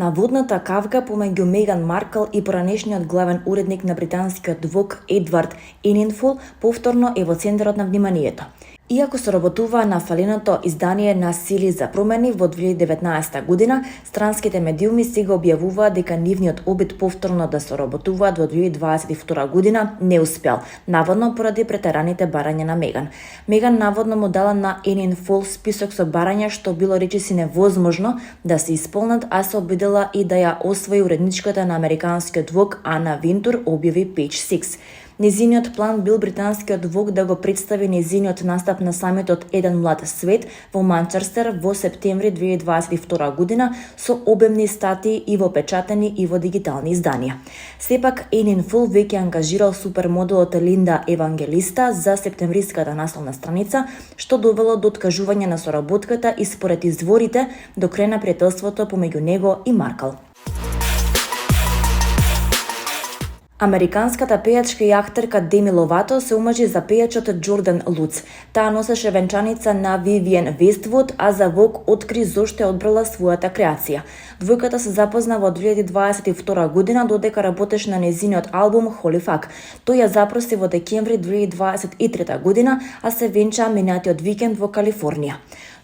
Наводната кавга помеѓу Меган Маркл и поранешниот главен уредник на британскиот Vogue Едвард Енинфул повторно е во центарот на вниманието. Иако соработуваа на фаленото издание на Сили за промени во 2019 година, странските медиуми сега објавуваат дека нивниот обид повторно да соработуваат во 2022 година не успел, наводно поради претераните барања на Меган. Меган наводно му дала на Енинфул список со барања што било речиси невозможно да се исполнат, а се обидела и да ја освои уредничката на американскиот Vogue Ана Винтур, објави Page Six. Незиниот план бил британскиот Vogue да го представи незиниот настап на самитот Еден млад свет во Манчестер во септември 2022 година со обемни статии и во печатени и во дигитални изданија. Сепак Енинфул веќе ангажирал супермоделот Линда Евангелиста за септемвриската насловна страница, што довело до откажување на соработката и според изворите до крај на пријателството помеѓу него и Маркл. Американската пејачка и актерка Деми Ловато се омажи за пејачот Џордан Луц. Таа носеше венчаница на Вивиен Вествуд, а за Vogue откри зошто ја одбрала својата креација. Двојката се запозна во 2022 година додека работеше на незиниот албум Holy Fuck. Тој ја запроси во декември 2023 година, а се венчаа минатиот викенд во Калифорнија.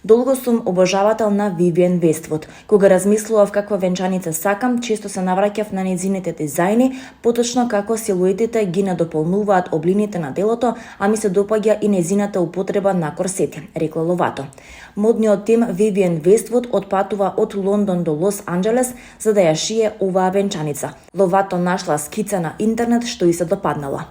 Долго сум обожавател на Вивиен Вествуд. Кога размислував каква венчаница сакам, често се навраќав на незините дизајни, поточно како силуетите ги надополнуваат облините на делото, а ми се допаѓа и незината употреба на корсети, рекла Ловато. Модниот тим Вивиен Вествуд отпатува од Лондон до Лос Анџелес за да ја шие оваа венчаница. Ловато нашла скица на интернет што и се допаднала.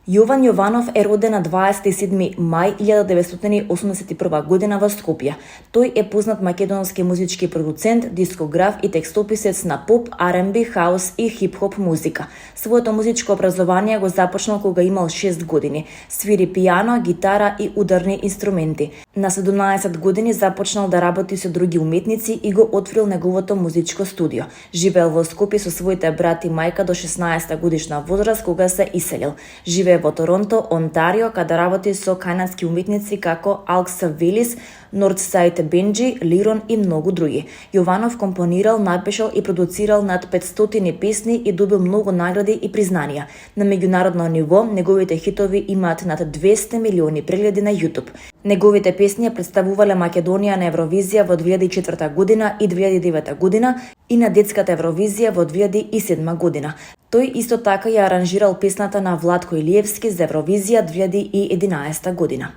Јован Јованов е роден на 27 мај 1981 година во Скопје. Тој е познат македонски музички продуцент, дискограф и текстописец на поп, R&B, хаус и хип-хоп музика. Своето музичко образование го започнал кога имал 6 години. Свири пијано, гитара и ударни инструменти. На 17 години започнал да работи со други уметници и го отворил неговото музичко студио. Живеел во Скопје со своите брат и мајка до 16 годишна возраст кога се иселил. Живее во Торонто, Онтарио, каде работи со канадски уметници како Алкса Велис, Нордсайд Бенджи, Лирон и многу други. Јованов компонирал, напишал и продуцирал над 500 песни и добил многу награди и признанија. На меѓународно ниво, неговите хитови имаат над 200 милиони прегледи на YouTube. Неговите песни представувале Македонија на Евровизија во 2004 година и 2009 година и на детската Евровизија во 2007 година. Тој исто така ја аранжирал песната на Владко Илиевски за Евровизија 2011 година.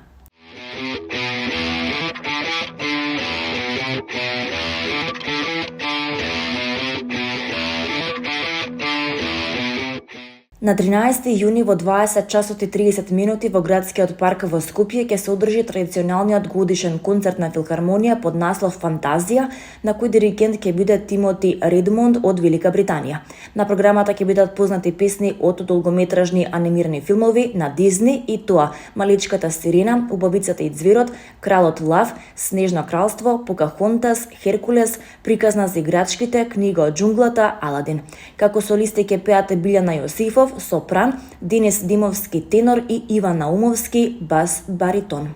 На 13 јуни во 20 часот и 30 минути во градскиот парк во Скопје ќе се одржи традиционалниот годишен концерт на Филхармонија под наслов Фантазија, на кој диригент ќе биде Тимоти Редмонд од Велика Британија. На програмата ќе бидат познати песни од долгометражни анимирани филмови на Дизни и тоа Маличката сирена, Убавицата и ѕверот, Кралот Лав, Снежно кралство, Покахонтас, Херкулес, Приказна за играчките, Книга од џунглата, Аладин. Како солисти ќе пеат Билјана Јосифов, сопран, Денис Димовски тенор и Иван Наумовски бас баритон.